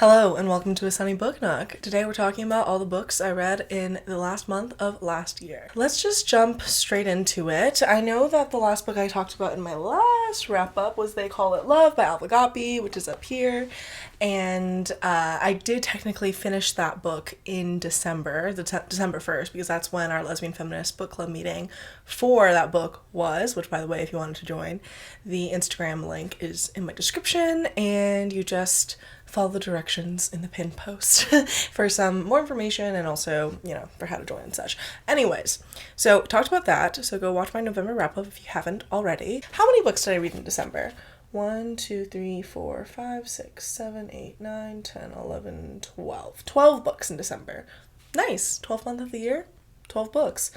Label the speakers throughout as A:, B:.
A: Hello and welcome to A Sunny Book Nook. Today we're talking about all the books I read in the last month of last year. Let's just jump straight into it. I know that the last book I talked about in my last wrap-up was They Call It Love by Alvagapi, which is up here. And I did technically finish that book in December, December 1st, because that's when our lesbian feminist book club meeting for that book was, which by the way, if you wanted to join, the Instagram link is in my description, and you just follow the directions in the pinned post for some more information and also, for how to join and such. Anyways, so talked about that. So go watch my November wrap-up if you haven't already. How many books did I read in December? 1, 2, 3, 4, 5, 6, 7, 8, 9, 10, 11, 12. 12 books in December. Nice. 12th month of the year. 12 books.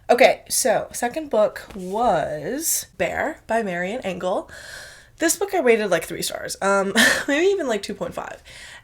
A: Okay, so second book was Bear by Marian Engel. This book I rated like 3 stars, maybe even like 2.5.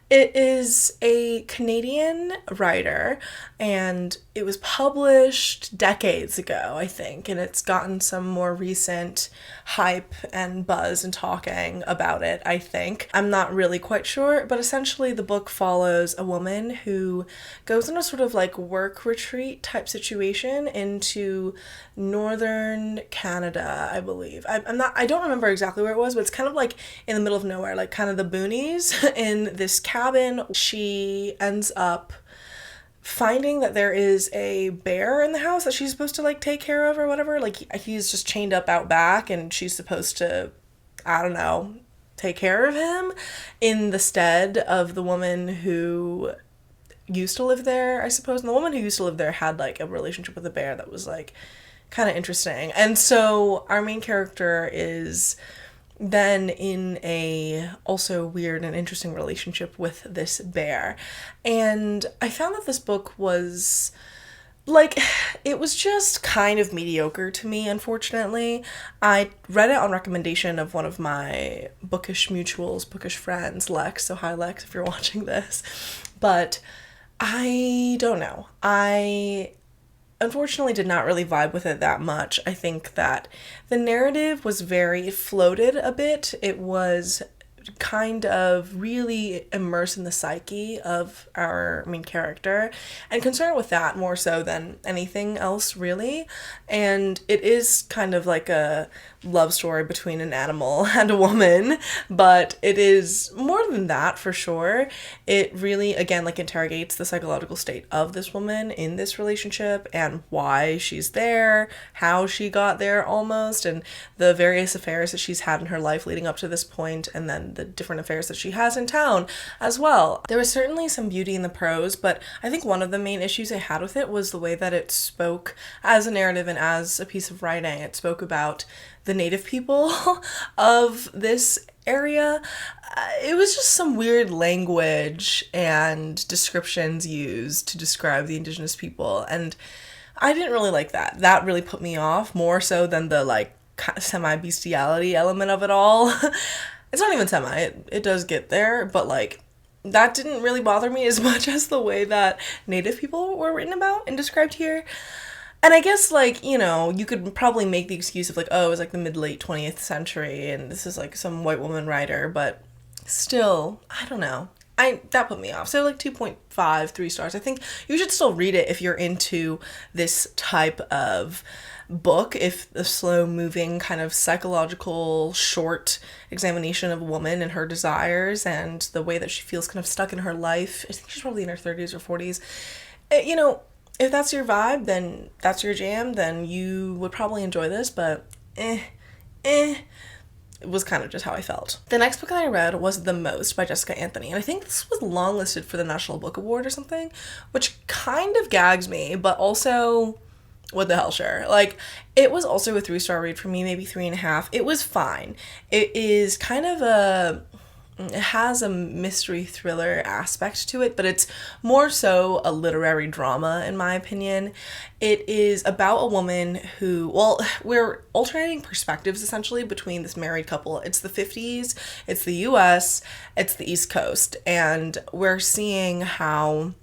A: It is a Canadian writer, and it was published decades ago, I think, and it's gotten some more recent hype and buzz and talking about it, I think. I'm not really quite sure, but essentially the book follows a woman who goes on a sort of like work retreat type situation into northern Canada, I believe. I don't remember exactly where it was, but it's kind of like in the middle of nowhere, like kind of the boonies. In this cabin, she ends up finding that there is a bear in the house that she's supposed to like take care of or whatever. Like he's just chained up out back and she's supposed to, I don't know, take care of him in the stead of the woman who used to live there, I suppose. And the woman who used to live there had like a relationship with the bear that was like kind of interesting. And so our main character is then in a also weird and interesting relationship with this bear. And I found that this book was like, it was just kind of mediocre to me, unfortunately. I read it on recommendation of one of my bookish mutuals, bookish friends, Lex. So hi Lex if you're watching this. But I don't know. I unfortunately did not really vibe with it that much. I think that the narrative was it floated a bit. It was kind of really immersed in the psyche of our main character and concerned with that more so than anything else, really. And it is kind of like a love story between an animal and a woman, but it is more than that for sure. It really, again, like interrogates the psychological state of this woman in this relationship and why she's there, how she got there almost, and the various affairs that she's had in her life leading up to this point, and then the different affairs that she has in town as well. There was certainly some beauty in the prose, but I think one of the main issues I had with it was the way that it spoke as a narrative and as a piece of writing. It spoke about the native people of this area. It was just some weird language and descriptions used to describe the indigenous people, and I didn't really like that. That really put me off more so than the like semi-bestiality element of it all. It's not even semi, it does get there, but like that didn't really bother me as much as the way that native people were written about and described here. And I guess, like, you could probably make the excuse of, like, oh, it was, like, the mid-late 20th century, and this is, like, some white woman writer, but still, I don't know. That put me off. So, like, 2.5, 3 stars. I think you should still read it if you're into this type of book, if the slow-moving kind of psychological, short examination of a woman and her desires and the way that she feels kind of stuck in her life. I think she's probably in her 30s or 40s. If that's your vibe, then that's your jam, then you would probably enjoy this, but it was kind of just how I felt. The next book that I read was The Most by Jessica Anthony, and I think this was longlisted for the National Book Award or something, which kind of gags me, but also, what the hell, sure. Like, it was also a 3-star read for me, maybe 3.5. It was fine. It is kind of it has a mystery thriller aspect to it, but it's more so a literary drama, in my opinion. It is about a woman who, we're alternating perspectives, essentially, between this married couple. It's the 50s, it's the US, it's the East Coast, and we're seeing how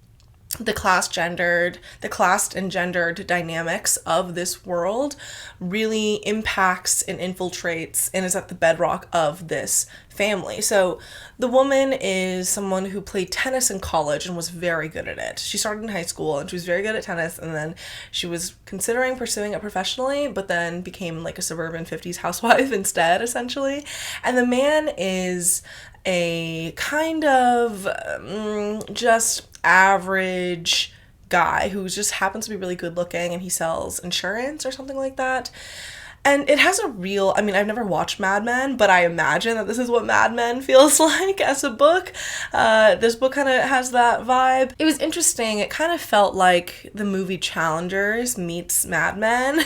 A: the class and gendered dynamics of this world really impacts and infiltrates and is at the bedrock of this family. So the woman is someone who played tennis in college and was very good at it. She started in high school and she was very good at tennis, and then she was considering pursuing it professionally, but then became like a suburban 50s housewife instead, essentially. And the man is a kind of just average guy who just happens to be really good looking, and he sells insurance or something like that. And it has a real, I mean, I've never watched Mad Men, but I imagine that this is what Mad Men feels like as a book. This book kind of has that vibe. It was interesting. It kind of felt like the movie Challengers meets Mad Men.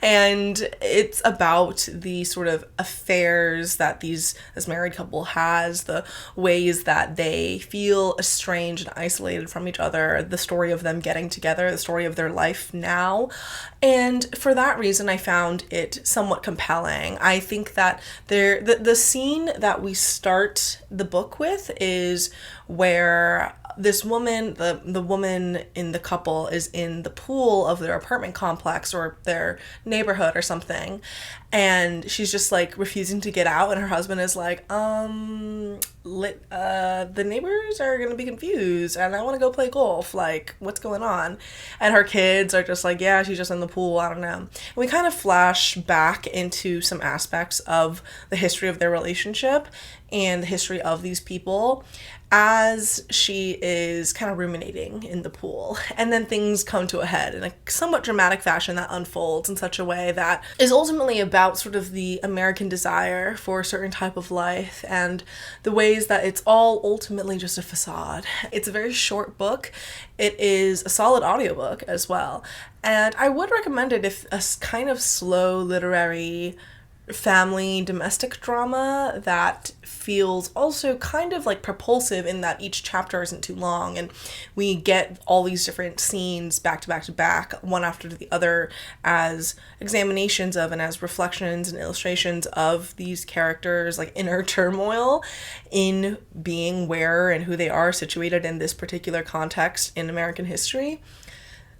A: And it's about the sort of affairs that this married couple has, the ways that they feel estranged and isolated from each other, the story of them getting together, the story of their life now. And for that reason, I found it somewhat compelling. I think that the scene that we start the book with is where this woman, the woman in the couple, is in the pool of their apartment complex or their neighborhood or something, and she's just like refusing to get out, and her husband is like, the neighbors are gonna be confused and I want to go play golf, like what's going on? And her kids are just like, yeah, she's just in the pool, I don't know. And we kind of flash back into some aspects of the history of their relationship and the history of these people as she is kind of ruminating in the pool. And then things come to a head in a somewhat dramatic fashion that unfolds in such a way that is ultimately about sort of the American desire for a certain type of life and the ways that it's all ultimately just a facade. It's a very short book. It is a solid audiobook as well. And I would recommend it if a kind of slow literary family domestic drama that feels also kind of like propulsive in that each chapter isn't too long and we get all these different scenes back to back to back, one after the other, as examinations of and as reflections and illustrations of these characters' like inner turmoil in being where and who they are situated in this particular context in American history.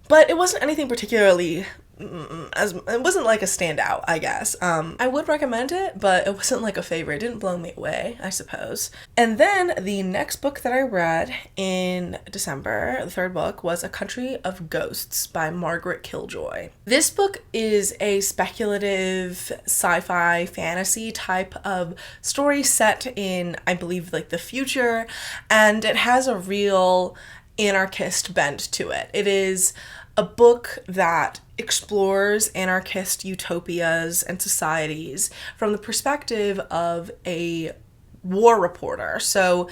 A: But it wasn't anything particularly it wasn't like a standout, I guess. I would recommend it, but it wasn't like a favorite. It didn't blow me away, I suppose. And then the next book that I read in December, the third book, was A Country of Ghosts by Margaret Killjoy. This book is a speculative sci-fi fantasy type of story set in, I believe, like the future, and it has a real anarchist bent to it. It is a book that explores anarchist utopias and societies from the perspective of a war reporter. So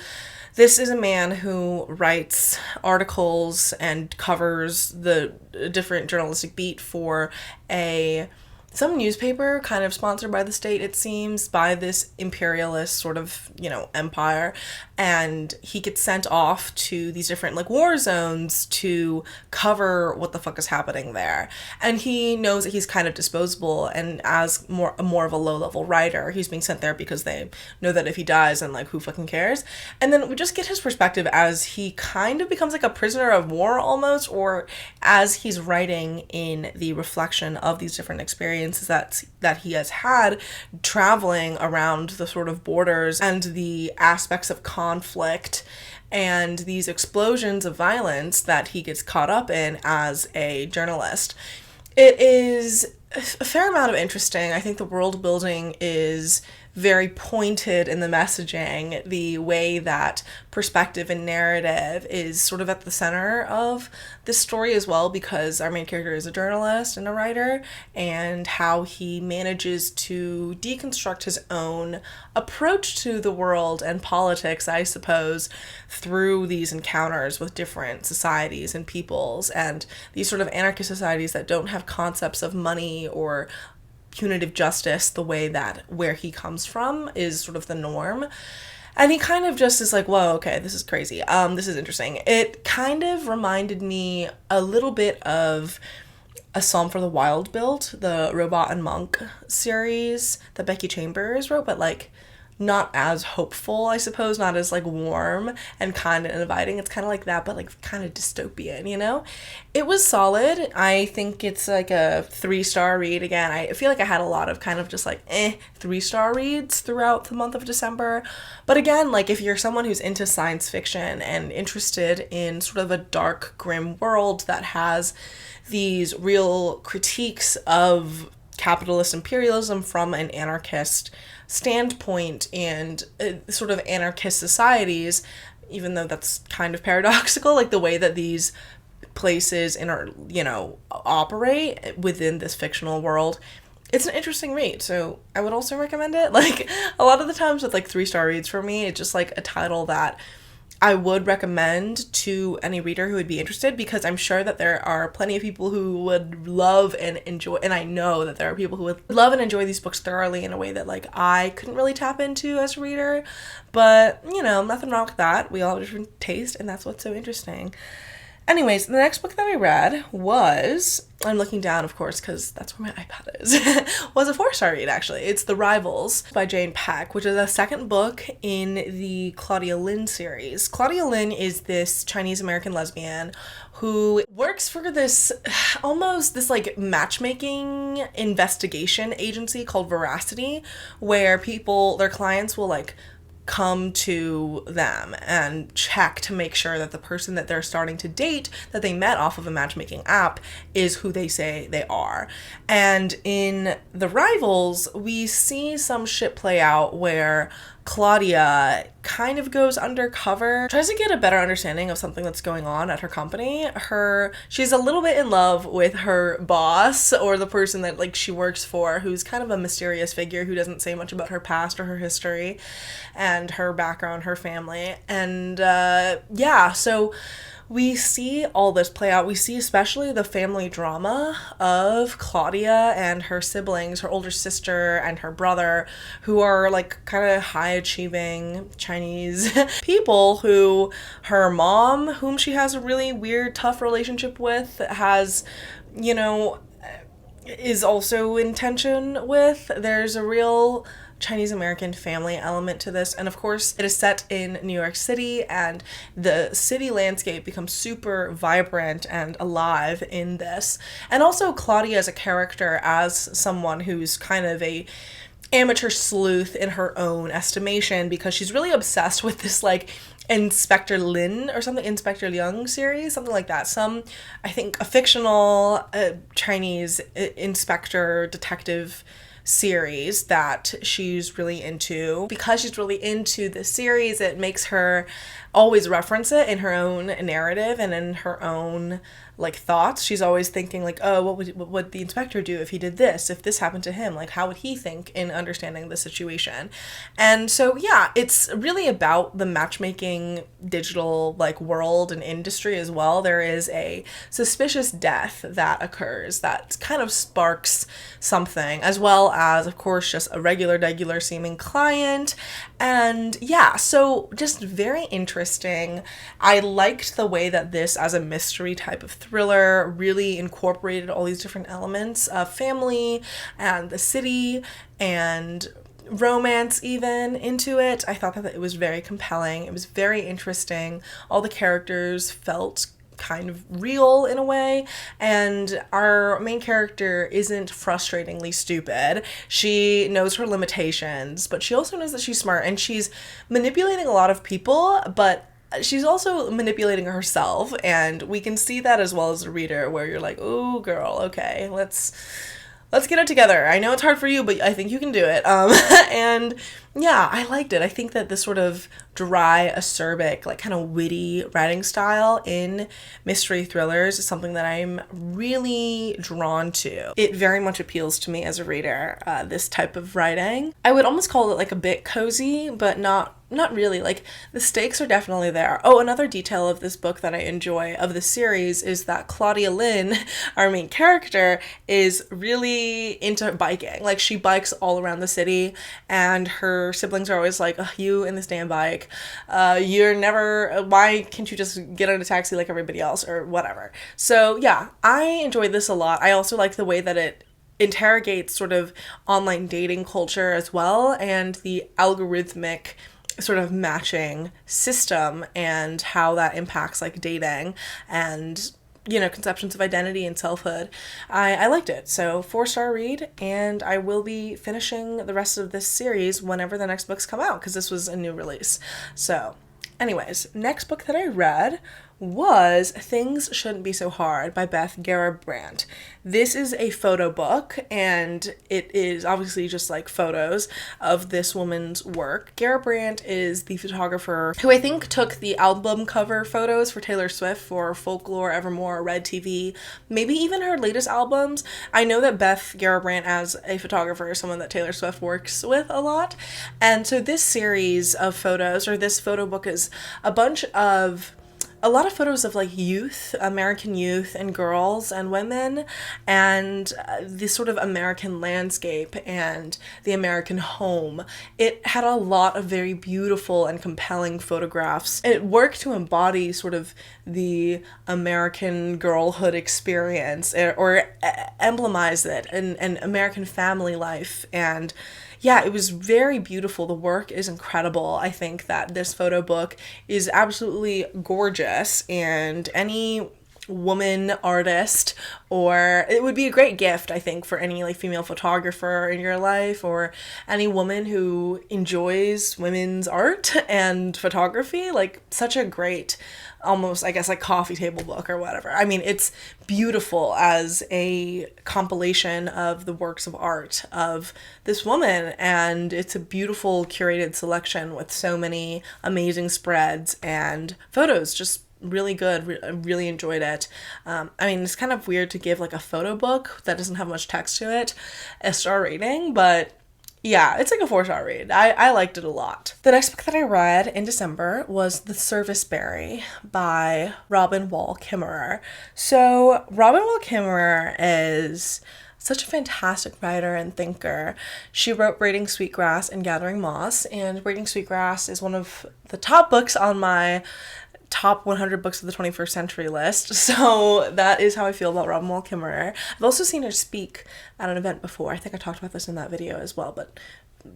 A: this is a man who writes articles and covers the different journalistic beat for some newspaper kind of sponsored by the state, it seems, by this imperialist sort of, empire. And he gets sent off to these different like war zones to cover what the fuck is happening there. And he knows that he's kind of disposable, and as more of a low-level writer, he's being sent there because they know that if he dies, then like who fucking cares? And then we just get his perspective as he kind of becomes like a prisoner of war almost, or as he's writing in the reflection of these different experiences that he has had traveling around the sort of borders and the aspects of conflict and these explosions of violence that he gets caught up in as a journalist. It is a fair amount of interesting. I think the world building is very pointed in the messaging. The way that perspective and narrative is sort of at the center of this story as well, because our main character is a journalist and a writer, and how he manages to deconstruct his own approach to the world and politics, I suppose, through these encounters with different societies and peoples, and these sort of anarchist societies that don't have concepts of money or punitive justice the way that where he comes from is sort of the norm. And he kind of just is like, whoa, okay, this is crazy. This is interesting. It kind of reminded me a little bit of A Psalm for the Wild Built, the Robot and Monk series that Becky Chambers wrote, but like not as hopeful, I suppose, not as like warm and kind and inviting. It's kind of like that, but like kind of dystopian, you know? It was solid. I think it's like a 3-star read. Again, I feel like I had a lot of kind of just like 3-star reads throughout the month of December. But again, like if you're someone who's into science fiction and interested in sort of a dark, grim world that has these real critiques of capitalist imperialism from an anarchist standpoint and sort of anarchist societies, even though that's kind of paradoxical, like the way that these places operate within this fictional world, it's an interesting read. So I would also recommend it. Like a lot of the times with like 3-star reads for me, it's just like a title that I would recommend to any reader who would be interested, because I'm sure that there are plenty of people who would love and enjoy, and I know that there are people who would love and enjoy these books thoroughly in a way that like I couldn't really tap into as a reader. But, you know, nothing wrong with that. We all have different taste, and that's what's so interesting. Anyways, the next book that I read was, I'm looking down, of course, because that's where my iPad is, was a 4-star read, actually. It's The Rivals by Jane Peck, which is a second book in the Claudia Lynn series. Claudia Lynn is this Chinese-American lesbian who works for this, almost this like matchmaking investigation agency called Veracity, where their clients will like come to them and check to make sure that the person that they're starting to date, that they met off of a matchmaking app, is who they say they are. And in The Rivals, we see some shit play out where Claudia kind of goes undercover, tries to get a better understanding of something that's going on at her company. She's a little bit in love with her boss, or the person that like she works for, who's kind of a mysterious figure who doesn't say much about her past or her history and her background, her family. And so we see all this play out. We see especially the family drama of Claudia and her siblings, her older sister and her brother, who are like kind of high-achieving Chinese people who her mom, whom she has a really weird, tough relationship with, has, you know, is also in tension with. There's a real Chinese-American family element to this, and of course it is set in New York City, and the city landscape becomes super vibrant and alive in this. And also Claudia as a character, as someone who's kind of a amateur sleuth in her own estimation, because she's really obsessed with this like Inspector Lin or something, Inspector Liang series, something like that. I think a fictional Chinese inspector detective series that she's really into. Because she's really into this series, it makes her always reference it in her own narrative and in her own like thoughts. She's always thinking like, oh, what would the inspector do if he did this, if this happened to him, like how would he think in understanding the situation? And so yeah, it's really about the matchmaking digital like world and industry as well. There is a suspicious death that occurs that kind of sparks something, as well as of course just a regular seeming client. And yeah, so just very interesting. I liked the way that this, as a mystery type of thriller, really incorporated all these different elements of family and the city and romance even into it. I thought that it was very compelling. It was very interesting. All the characters felt kind of real in a way, and our main character isn't frustratingly stupid. She knows her limitations, but she also knows that she's smart, and she's manipulating a lot of people, but she's also manipulating herself, and we can see that as well as a reader, where you're like, oh girl, okay, let's get it together. I know it's hard for you, but I think you can do it. And yeah, I liked it. I think that this sort of dry, acerbic, like kind of witty writing style in mystery thrillers is something that I'm really drawn to. It very much appeals to me as a reader, this type of writing. I would almost call it like a bit cozy, but not really. Like the stakes are definitely there. Oh, another detail of this book that I enjoy of the series is that Claudia Lynn, our main character, is really into biking. Like she bikes all around the city, and her siblings are always like, oh, you and this damn bike, why can't you just get on a taxi like everybody else or whatever. So yeah, I enjoyed this a lot. I also like the way that it interrogates sort of online dating culture as well, and the algorithmic sort of matching system and how that impacts like dating and, you know, conceptions of identity and selfhood. I liked it. So 4-star read, and I will be finishing the rest of this series whenever the next books come out, because this was a new release. So anyways, next book that I read was Things Shouldn't Be So Hard by Beth Garrabrandt. This is a photo book, and it is obviously just like photos of this woman's work. Garrabrandt is the photographer who I think took the album cover photos for Taylor Swift for Folklore, Evermore, Red TV, maybe even her latest albums. I know that Beth Garrabrandt as a photographer is someone that Taylor Swift works with a lot. And so this series of photos, or this photo book, is a lot of photos of like youth, American youth and girls and women, and the sort of American landscape and the American home. It had a lot of very beautiful and compelling photographs. It worked to embody sort of the American girlhood experience, or emblemize it, and American family life. And yeah, it was very beautiful. The work is incredible. I think that this photo book is absolutely gorgeous, and any woman artist, or it would be a great gift, I think, for any like female photographer in your life, or any woman who enjoys women's art and photography. Like, such a great, almost, I guess, like coffee table book or whatever. I mean, it's beautiful as a compilation of the works of art of this woman, and it's a beautiful curated selection with so many amazing spreads and photos. Just really good. I really enjoyed it. I mean, it's kind of weird to give like a photo book that doesn't have much text to it a star rating, but yeah, it's like a 4-star read. I liked it a lot. The next book that I read in December was The Serviceberry by Robin Wall Kimmerer. So Robin Wall Kimmerer is such a fantastic writer and thinker. She wrote Braiding Sweetgrass and Gathering Moss, and Braiding Sweetgrass is one of the top books on my top 100 books of the 21st century list. So that is how I feel about Robin Wall Kimmerer. I've also seen her speak at an event before. I think I talked about this in that video as well, but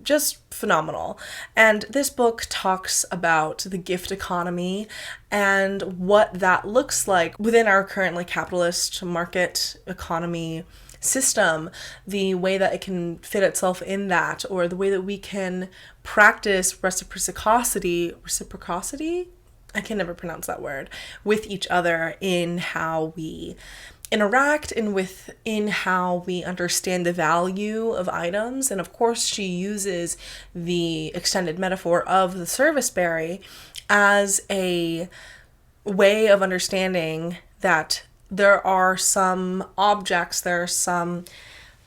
A: just phenomenal. And this book talks about the gift economy and what that looks like within our current like capitalist market economy system, the way that it can fit itself in that, or the way that we can practice reciprocity, I can never pronounce that word, with each other in how we interact and in how we understand the value of items. And of course, she uses the extended metaphor of the serviceberry as a way of understanding that there are some objects, there are some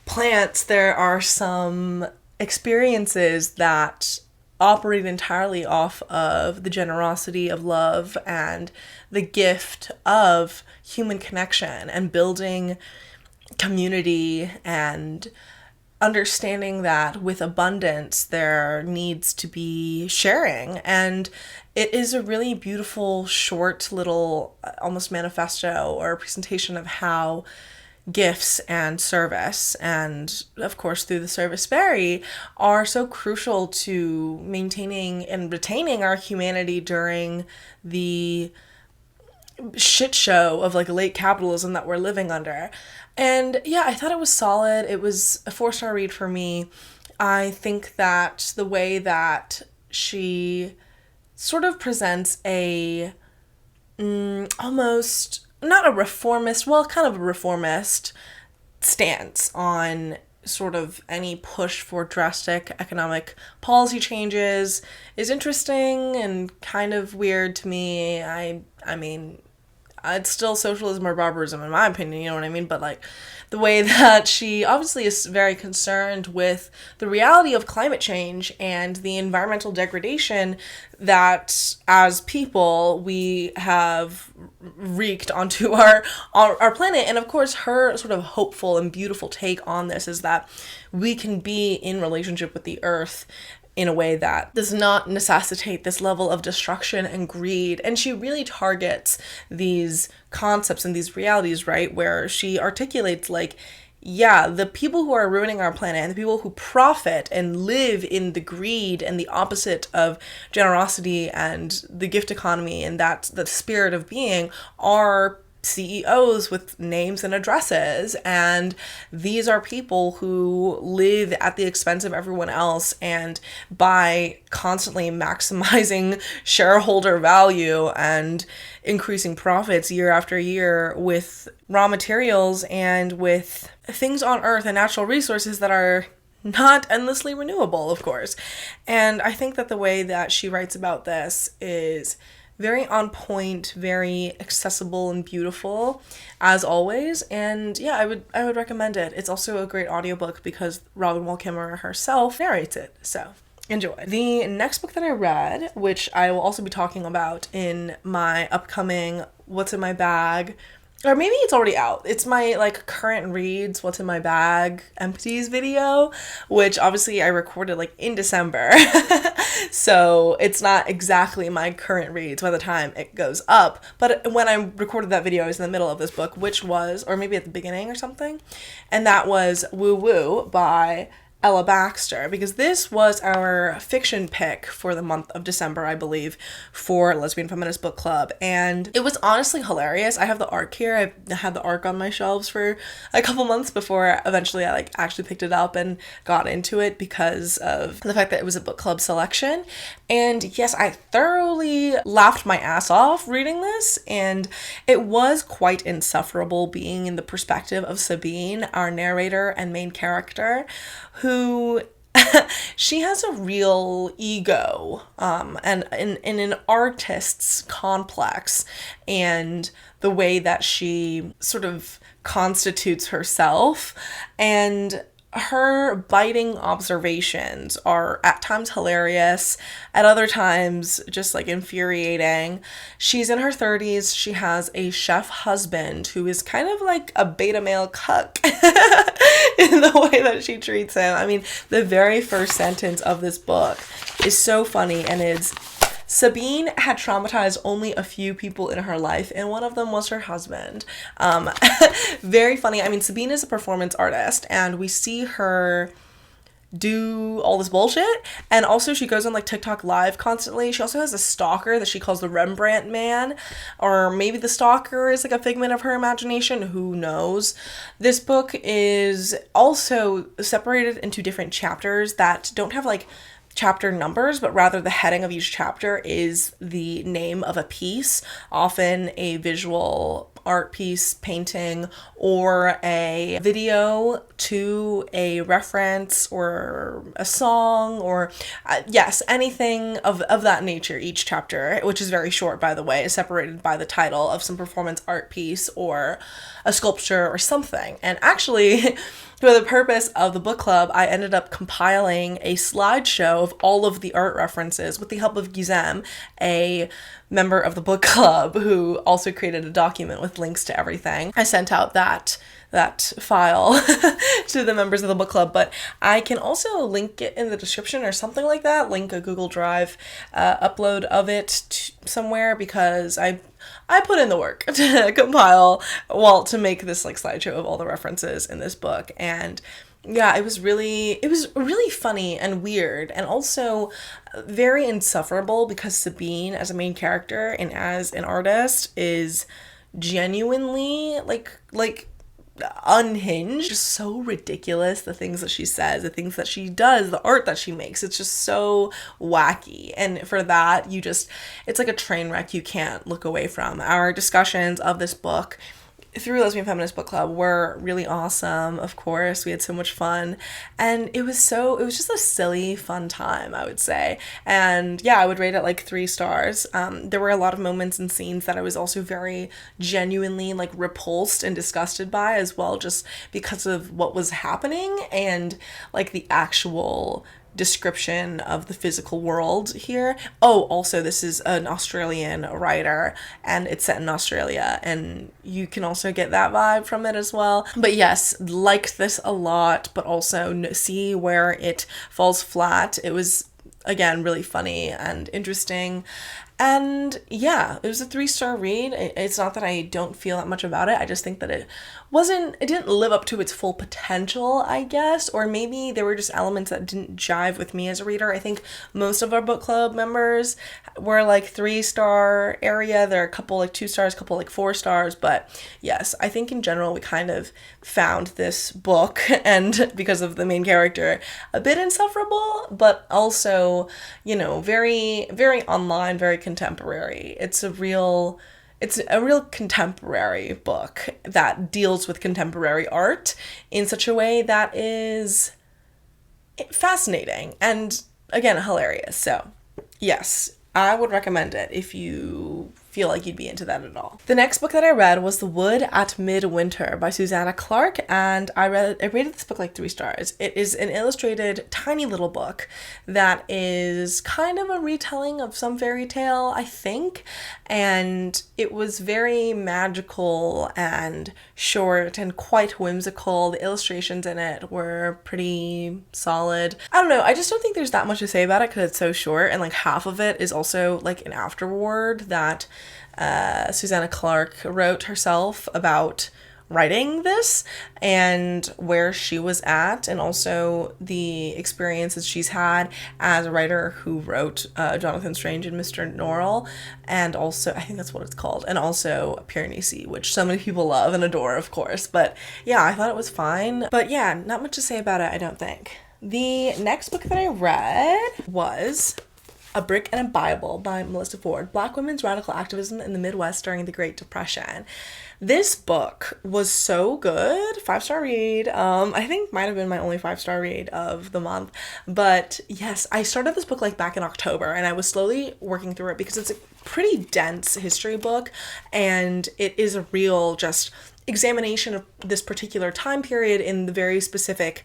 A: plants, there are some experiences that operate entirely off of the generosity of love and the gift of human connection and building community, and understanding that with abundance there needs to be sharing. And it is a really beautiful short little almost manifesto or presentation of how gifts and service, and of course through the serviceberry, are so crucial to maintaining and retaining our humanity during the shit show of like late capitalism that we're living under. And yeah, I thought it was solid. It was a 4-star read for me. I think that the way that she sort of presents a almost not a reformist, well, kind of a reformist stance on sort of any push for drastic economic policy changes is interesting and kind of weird to me. I mean, it's still socialism or barbarism in my opinion, you know what I mean? But like the way that she obviously is very concerned with the reality of climate change and the environmental degradation that as people we have wreaked onto our planet. And of course her sort of hopeful and beautiful take on this is that we can be in relationship with the earth in a way that does not necessitate this level of destruction and greed. And she really targets these concepts and these realities, right? Where she articulates like, yeah, the people who are ruining our planet and the people who profit and live in the greed and the opposite of generosity and the gift economy and that's the spirit of being are CEOs with names and addresses, and these are people who live at the expense of everyone else, and by constantly maximizing shareholder value and increasing profits year after year with raw materials and with things on earth and natural resources that are not endlessly renewable, of course. And I think that the way that she writes about this is very on point, very accessible and beautiful, as always. And yeah, I would recommend it. It's also a great audiobook because Robin Wall Kimmerer herself narrates it. So enjoy. The next book that I read, which I will also be talking about in my upcoming What's in My Bag, or maybe it's already out. It's my like current reads, What's in My Bag empties video, which obviously I recorded like in December. So it's not exactly my current reads by the time it goes up. But when I recorded that video, I was in the middle of this book, which was, or maybe at the beginning or something. And that was Woo Woo by Ella Baxter, because this was our fiction pick for the month of December, I believe, for Lesbian Feminist Book Club, and it was honestly hilarious. I have the ARC here. I've had the ARC on my shelves for a couple months before eventually I like actually picked it up and got into it because of the fact that it was a book club selection. And yes, I thoroughly laughed my ass off reading this, and it was quite insufferable being in the perspective of Sabine, our narrator and main character, who she has a real ego and an artist's complex, and the way that she sort of constitutes herself, and her biting observations are at times hilarious, at other times just like infuriating. She's in her 30s. She has a chef husband who is kind of like a beta male cuck in the way that she treats him. I mean, the very first sentence of this book is so funny, and it's, Sabine had traumatized only a few people in her life, and one of them was her husband. Very funny. I mean, Sabine is a performance artist, and we see her do all this bullshit, and also she goes on like TikTok live constantly. She also has a stalker that she calls the Rembrandt man, or maybe the stalker is like a figment of her imagination, who knows. This book is also separated into different chapters that don't have like chapter numbers, but rather the heading of each chapter is the name of a piece, often a visual art piece, painting, or a video to a reference or a song, or yes, anything of that nature. Each chapter, which is very short by the way, is separated by the title of some performance art piece or a sculpture or something. And actually for the purpose of the book club, I ended up compiling a slideshow of all of the art references with the help of Gizem, a member of the book club who also created a document with links to everything. I sent out that file to the members of the book club, but I can also link it in the description or something like that, link a Google Drive upload of it somewhere, because I put in the work to compile, to make this like slideshow of all the references in this book. And yeah, it was really funny and weird, and also very insufferable, because Sabine as a main character and as an artist is genuinely like unhinged. Just so ridiculous, the things that she says, the things that she does, the art that she makes. It's just so wacky, and for that it's like a train wreck you can't look away from. Our discussions of this book through Lesbian Feminist Book Club were really awesome. Of course, we had so much fun, and it was just a silly, fun time, I would say. And yeah, I would rate it like 3 stars. There were a lot of moments and scenes that I was also very genuinely like repulsed and disgusted by as well, just because of what was happening and like the actual description of the physical world here. Oh, also, this is an Australian writer, and it's set in Australia, and you can also get that vibe from it as well. But yes, liked this a lot, but also see where it falls flat. It was, again, really funny and interesting. And yeah, it was a 3-star read. It's not that I don't feel that much about it. I just think that it didn't live up to its full potential, I guess, or maybe there were just elements that didn't jive with me as a reader. I think most of our book club members were like 3-star area. There are a couple like 2 stars, a couple like 4 stars, but yes, I think in general we kind of found this book, and because of the main character, a bit insufferable, but also, you know, very, very online, very contemporary. It's a real contemporary book that deals with contemporary art in such a way that is fascinating and, again, hilarious. So, yes, I would recommend it if you feel like you'd be into that at all. The next book that I read was The Wood at Midwinter by Susanna, Clarke, and I rated this book like 3 stars. It is an illustrated tiny little book that is kind of a retelling of some fairy tale, I think, and it was very magical and short and quite whimsical. The illustrations in it were pretty solid. I don't know, I just don't think there's that much to say about it because it's so short, and like half of it is also like an afterword that Susanna Clarke wrote herself about writing this and where she was at, and also the experiences she's had as a writer who wrote Jonathan Strange and Mr. Norrell, and also, I think that's what it's called, and also Pyrenees, which so many people love and adore, of course. But yeah, I thought it was fine. But yeah, not much to say about it, I don't think. The next book that I read was A Brick and a Bible by Melissa Ford, Black Women's Radical Activism in the Midwest During the Great Depression. This book was so good. 5-star read. I think might have been my only 5-star read of the month. But yes, I started this book like back in October, and I was slowly working through it because it's a pretty dense history book, and it is a real just examination of this particular time period in the very specific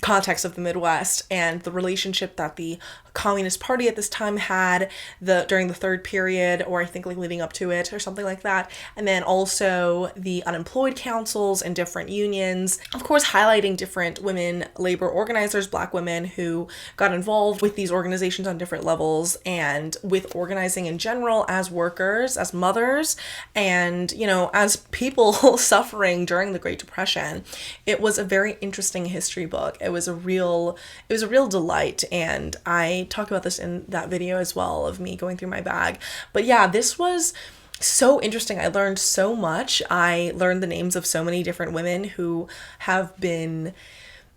A: context of the Midwest and the relationship that the Communist Party at this time had during the third period, or I think like leading up to it or something like that, and then also the unemployed councils and different unions, of course highlighting different women labor organizers, Black women who got involved with these organizations on different levels and with organizing in general as workers, as mothers, and, you know, as people suffering during the Great Depression. It was a very interesting history book. It was a real delight, and I talk about this in that video as well of me going through my bag. But yeah, this was so interesting. I learned so much. I learned the names of so many different women who have been,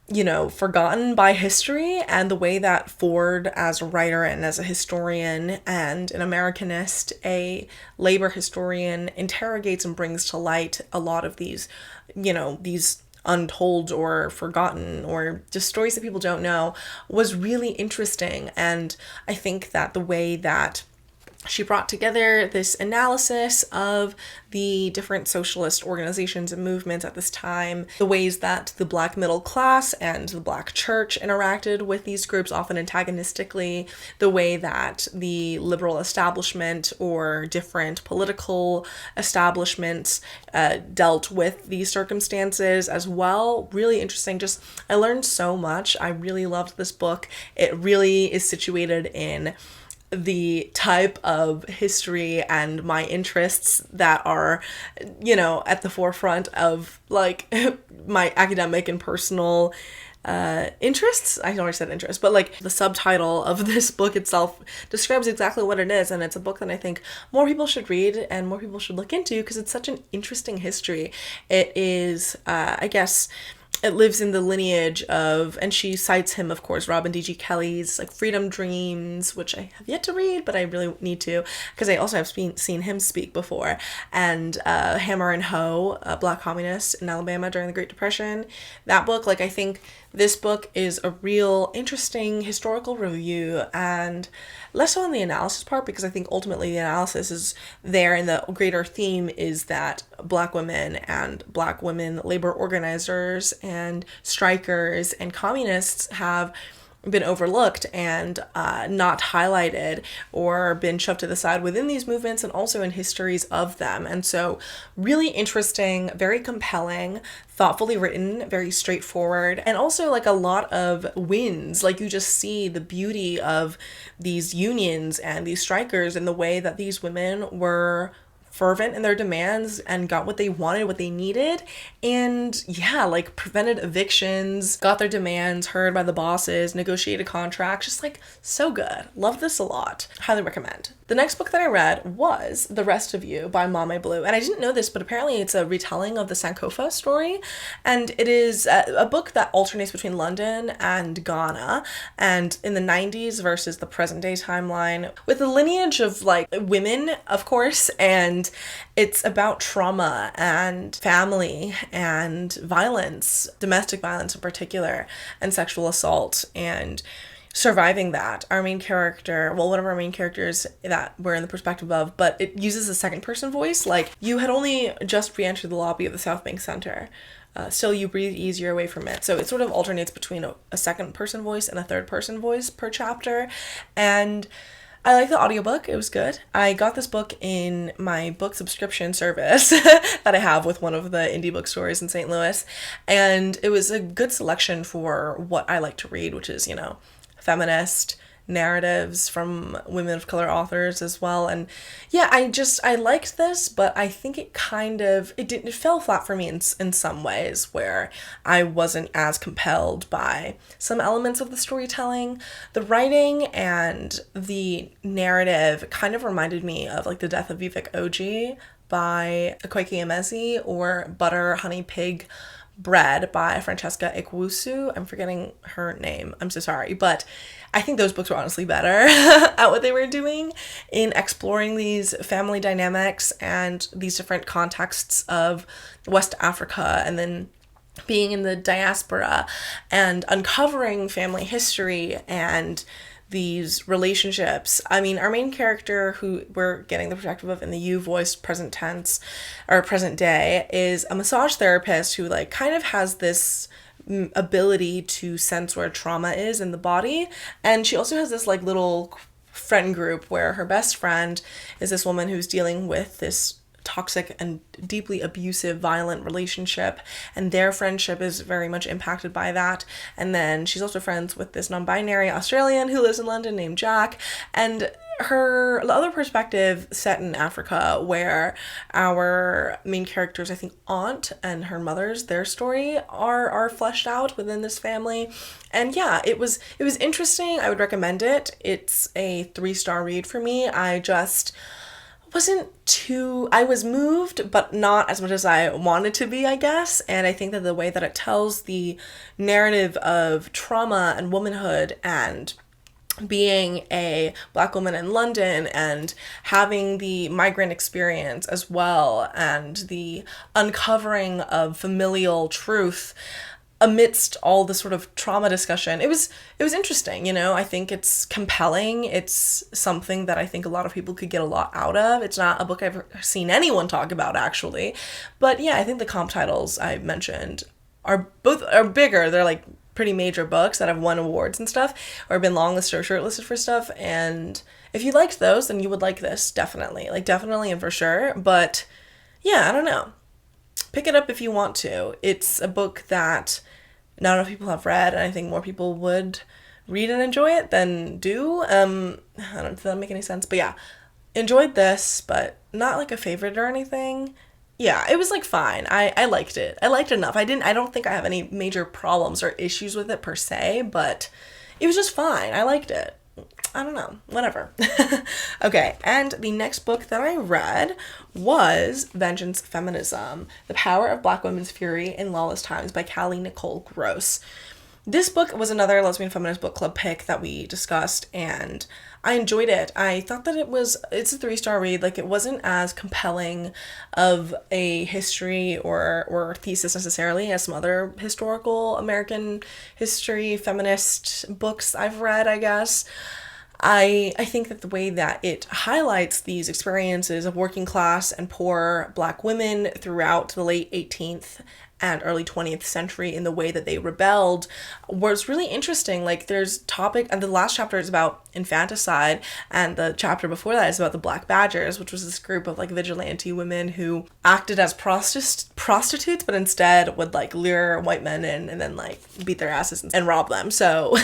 A: you know, forgotten by history, and the way that Ford, as a writer and as a historian and an Americanist, a labor historian, interrogates and brings to light a lot of these, you know, these untold or forgotten or just stories that people don't know, was really interesting. And I think that the way that she brought together this analysis of the different socialist organizations and movements at this time, the ways that the Black middle class and the Black church interacted with these groups, often antagonistically, the way that the liberal establishment or different political establishments dealt with these circumstances as well. Really interesting. Just, I learned so much. I really loved this book. It really is situated in the type of history and my interests that are, you know, at the forefront of like my academic and personal interests. I already said interests, but like the subtitle of this book itself describes exactly what it is, and it's a book that I think more people should read and more people should look into because it's such an interesting history. It is, I guess, it lives in the lineage of, and she cites him, of course, Robin D.G. Kelly's like Freedom Dreams, which I have yet to read, but I really need to, because I also have seen him speak before, and Hammer and Hoe, a Black communist in Alabama during the Great Depression. That book, like, I think this book is a real interesting historical review, and less so on the analysis part, because I think ultimately the analysis is there, and the greater theme is that Black women and Black women labor organizers and strikers and communists have been overlooked and not highlighted or been shoved to the side within these movements and also in histories of them. And so really interesting, very compelling, thoughtfully written, very straightforward, and also like a lot of wins. Like you just see the beauty of these unions and these strikers and the way that these women were fervent in their demands and got what they wanted, what they needed, and yeah, like prevented evictions, got their demands heard by the bosses, negotiated contracts, just like so good. Love this a lot. Highly recommend. The next book that I read was The Rest of You by Maame Blue, and I didn't know this, but apparently it's a retelling of the Sankofa story, and it is a book that alternates between London and Ghana, and in the 90s versus the present day timeline, with the lineage of like women, of course, and it's about trauma and family and violence, domestic violence in particular, and sexual assault, and surviving that. Our main character, well, one of our main characters that we're in the perspective of, but it uses a second person voice. Like, you had only just re-entered the lobby of the South Bank Center. Still, you breathe easier away from it. So it sort of alternates between a second person voice and a third person voice per chapter. And I like the audiobook. It was good. I got this book in my book subscription service that I have with one of the indie bookstores in St. Louis. And it was a good selection for what I like to read, which is, feminist narratives from women of color authors as well. And yeah, I liked this, but I think it fell flat for me in some ways, where I wasn't as compelled by some elements of the storytelling. The writing and the narrative kind of reminded me of like The Death of Vivek Oji by Akwaeke Emezi, or Butter, Honey, Pig, Bread by Francesca Ikwusu. I'm forgetting her name. I'm so sorry. But I think those books were honestly better at what they were doing in exploring these family dynamics and these different contexts of West Africa, and then being in the diaspora and uncovering family history and these relationships. I mean, our main character, who we're getting the perspective of in the you voiced present tense or present day, is a massage therapist who like kind of has this ability to sense where trauma is in the body. And she also has this like little friend group where her best friend is this woman who's dealing with this toxic and deeply abusive, violent relationship, and their friendship is very much impacted by that. And then she's also friends with this non-binary Australian who lives in London named Jack, and the other perspective set in Africa, where our main character's, I think, aunt and her mother's, their story are fleshed out within this family. And yeah, it was interesting. I would recommend it. It's a 3-star read for me. I was moved, but not as much as I wanted to be, I guess. And I think that the way that it tells the narrative of trauma and womanhood and being a Black woman in London and having the migrant experience as well, and the uncovering of familial truth amidst all the sort of trauma discussion, it was interesting. I think it's compelling. It's something that I think a lot of people could get a lot out of. It's not a book I've seen anyone talk about, actually, but yeah, I think the comp titles I mentioned are bigger. They're like pretty major books that have won awards and stuff, or been longlisted or shortlisted for stuff. And if you liked those, then you would like this, definitely and for sure. But yeah, I don't know. Pick it up if you want to. It's a book that not enough people have read, and I think more people would read and enjoy it than do. I don't know if that make any sense, but yeah, enjoyed this, but not like a favorite or anything. Yeah, it was like fine. I liked it. I liked it enough. I don't think I have any major problems or issues with it per se, but it was just fine. I liked it. I don't know, whatever. Okay, and the next book that I read was Vengeance Feminism, The Power of Black Women's Fury in Lawless Times by Nicole Gross. This book was another lesbian feminist book club pick that we discussed, and I enjoyed it. I thought that it's a 3-star read. Like, it wasn't as compelling of a history or thesis necessarily as some other historical American history feminist books I've read, I guess. I think that the way that it highlights these experiences of working class and poor Black women throughout the late 18th and early 20th century in the way that they rebelled was really interesting. Like there's topic, and the last chapter is about infanticide, and the chapter before that is about the Black Badgers, which was this group of like vigilante women who acted as prostitutes, but instead would like lure white men in and then like beat their asses and rob them. So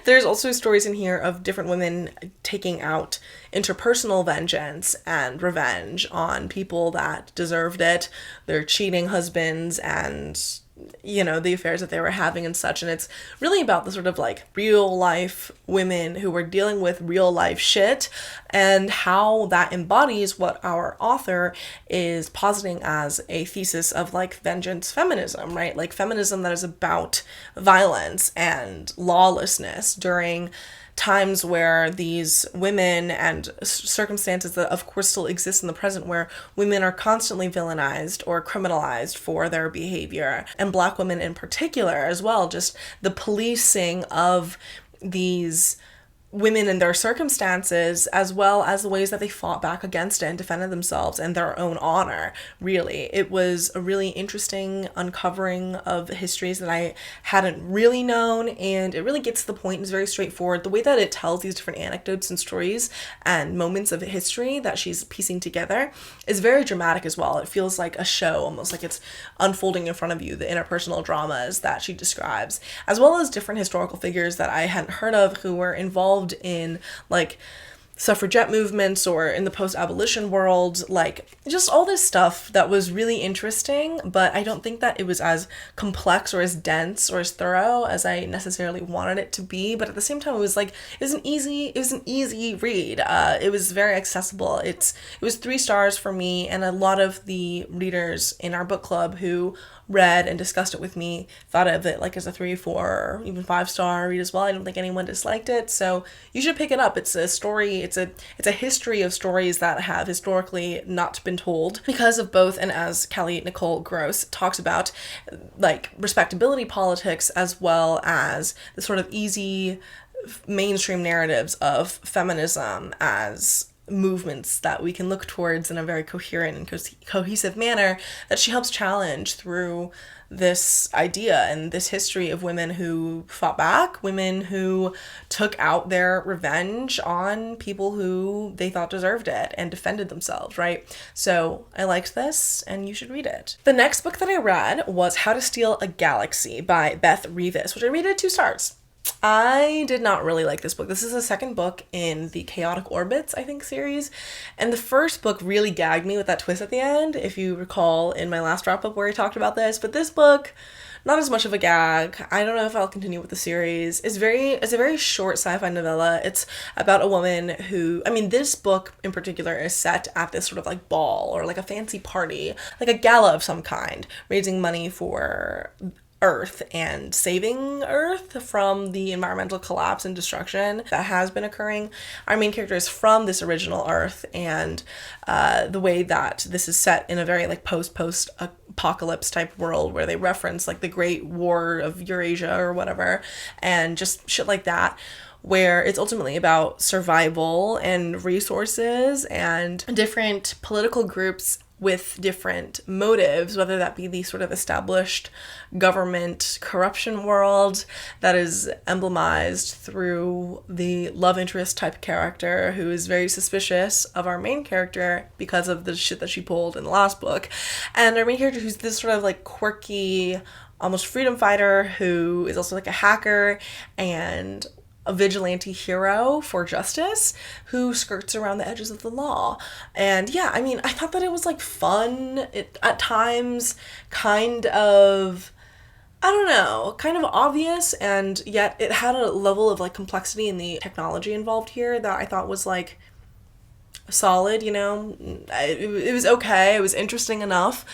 A: there's also stories in here of different women taking out interpersonal vengeance and revenge on people that deserved it, their cheating husbands, and you know, the affairs that they were having and such. And it's really about the sort of like real life women who were dealing with real life shit, and how that embodies what our author is positing as a thesis of like vengeance feminism, right? Like feminism that is about violence and lawlessness during times where these women, and circumstances that of course still exist in the present, where women are constantly villainized or criminalized for their behavior, and Black women in particular as well, just the policing of these women and their circumstances, as well as the ways that they fought back against it and defended themselves and their own honor. Really, it was a really interesting uncovering of histories that I hadn't really known, and it really gets to the point. It's very straightforward. The way that it tells these different anecdotes and stories and moments of history that she's piecing together is very dramatic as well. It feels like a show, almost like it's unfolding in front of you, the interpersonal dramas that she describes, as well as different historical figures that I hadn't heard of who were involved in like suffragette movements or in the post-abolition world, like just all this stuff that was really interesting. But I don't think that it was as complex or as dense or as thorough as I necessarily wanted it to be. But at the same time, it was an easy read. It was very accessible. It was 3 stars for me, and a lot of the readers in our book club who read and discussed it with me thought of it like as a 3, 4, or even 5-star read as well. I don't think anyone disliked it, so you should pick it up. It's a story, it's a history of stories that have historically not been told because of both, and as Nicole Gross talks about, like respectability politics, as well as the sort of easy mainstream narratives of feminism as movements that we can look towards in a very coherent and cohesive manner, that she helps challenge through this idea and this history of women who fought back, women who took out their revenge on people who they thought deserved it and defended themselves, right? So I liked this, and you should read it. The next book that I read was How to Steal a Galaxy by Beth Revis, which I rated 2 stars. I did not really like this book. This is the second book in the Chaotic Orbits, I think, series. And the first book really gagged me with that twist at the end, if you recall in my last wrap-up where I talked about this. But this book, not as much of a gag. I don't know if I'll continue with the series. It's a very short sci-fi novella. It's about a woman who, this book in particular is set at this sort of like ball or like a fancy party, like a gala of some kind, raising money for Earth and saving Earth from the environmental collapse and destruction that has been occurring. Our main character is from this original Earth, and the way that this is set in a very like post-apocalypse type world where they reference like the Great War of Eurasia or whatever, and just shit like that, where it's ultimately about survival and resources and different political groups with different motives, whether that be the sort of established government corruption world that is emblemized through the love interest type character who is very suspicious of our main character because of the shit that she pulled in the last book, and our main character who's this sort of like quirky, almost freedom fighter who is also like a hacker and a vigilante hero for justice who skirts around the edges of the law. And yeah, I thought that it was like fun, at times kind of obvious, and yet it had a level of like complexity in the technology involved here that I thought was like solid, it was okay, it was interesting enough,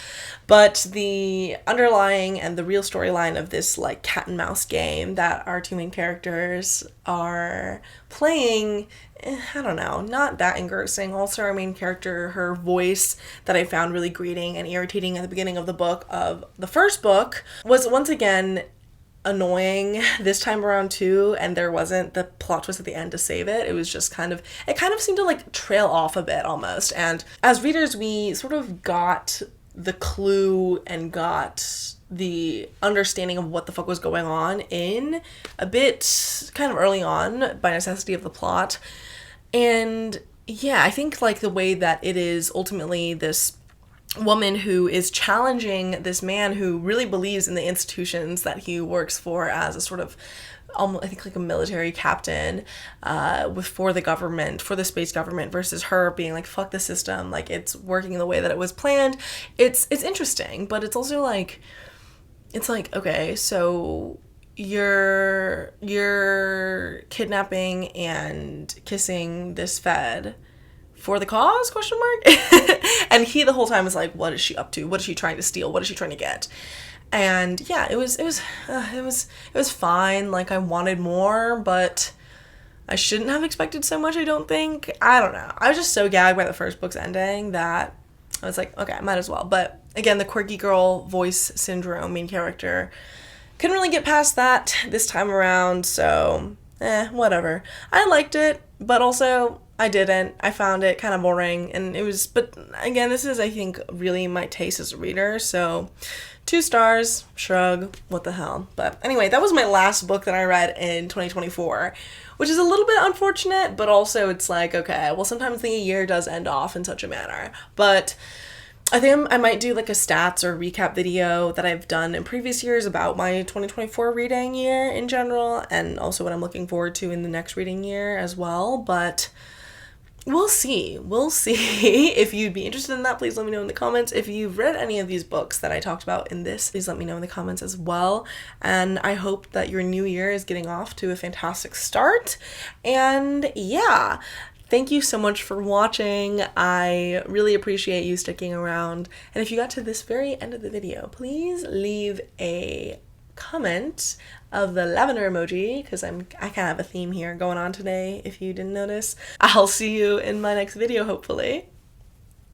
A: but the underlying and the real storyline of this like cat and mouse game that our 2 main characters are playing, not that engrossing. Also, our main character, her voice that I found really grating and irritating at the beginning of the first book was once again annoying this time around too, and there wasn't the plot twist at the end to save it. It was just kind of seemed to like trail off a bit almost, and as readers we sort of got the clue and got the understanding of what the fuck was going on in a bit kind of early on by necessity of the plot. And yeah, I think like the way that it is ultimately this woman who is challenging this man who really believes in the institutions that he works for as a sort of I think like a military captain for the government, for the space government, versus her being like, fuck the system, like it's working in the way that it was planned. It's interesting, but it's also like, it's like, okay, so you're kidnapping and kissing this Fed for the cause, question mark? And he the whole time is like, what is she up to? What is she trying to steal? What is she trying to get? And yeah, it was fine. Like, I wanted more, but I shouldn't have expected so much, I don't think. I don't know. I was just so gagged by the first book's ending that I was like, okay, I might as well. But again, the quirky girl voice syndrome main character couldn't really get past that this time around, so whatever. I liked it, but also I didn't. I found it kind of boring, and it was, but again, this is, I think, really my taste as a reader, so 2 stars, shrug, what the hell. But anyway, that was my last book that I read in 2024, which is a little bit unfortunate, but also it's like, okay, well, sometimes the year does end off in such a manner. But I think I might do like a stats or recap video that I've done in previous years about my 2024 reading year in general, and also what I'm looking forward to in the next reading year as well. But we'll see. If you'd be interested in that, please let me know in the comments. If you've read any of these books that I talked about in this, please let me know in the comments as well. And I hope that your new year is getting off to a fantastic start. And yeah, thank you so much for watching. I really appreciate you sticking around. And if you got to this very end of the video, please leave a comment of the lavender emoji, because I kind of have a theme here going on today, if you didn't notice. I'll see you in my next video, hopefully.